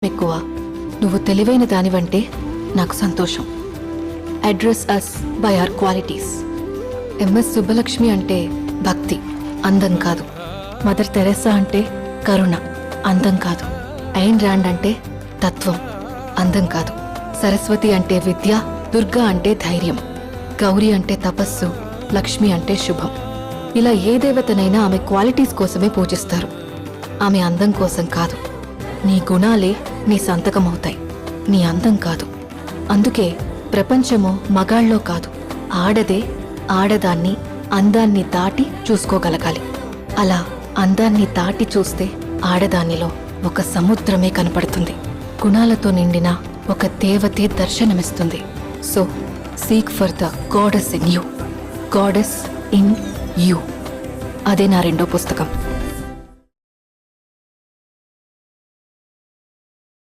ఎక్కువ. నువ్వు తెలివైన దానివంటే నాకు సంతోషం. Address us by our qualities. M S Subbulakshmi అంటే భక్తి, అందం కాదు. మదర్ తెరెసా అంటే కరుణ, అందం కాదు. ఐన్ ర్యాండ్ అంటే తత్వం, అందం కాదు. సరస్వతి అంటే విద్య, దుర్గా అంటే ధైర్యం, గౌరీ అంటే తపస్సు, లక్ష్మి అంటే శుభం. ఇలా ఏ దేవతనైనా ఆమె క్వాలిటీస్ కోసమే పూజిస్తారు. ఆమె అందం కోసం కాదు. నీ గుణాలే నీ సంతకమవుతాయి, నీ అందం కాదు. అందుకే ప్రపంచము మగాళ్ళలో కాదు, ఆడదే ఆడదాన్ని అందాన్ని దాటి చూసుకోగలగాలి. అలా అందాన్ని దాటి చూస్తే ఆడదానిలో ఒక సముద్రమే కనపడుతుంది. గుణాలతో నిండిన ఒక దేవతే దర్శనమిస్తుంది. So seek for the goddess in you, goddess in you. అదే నా రెండో పుస్తకం.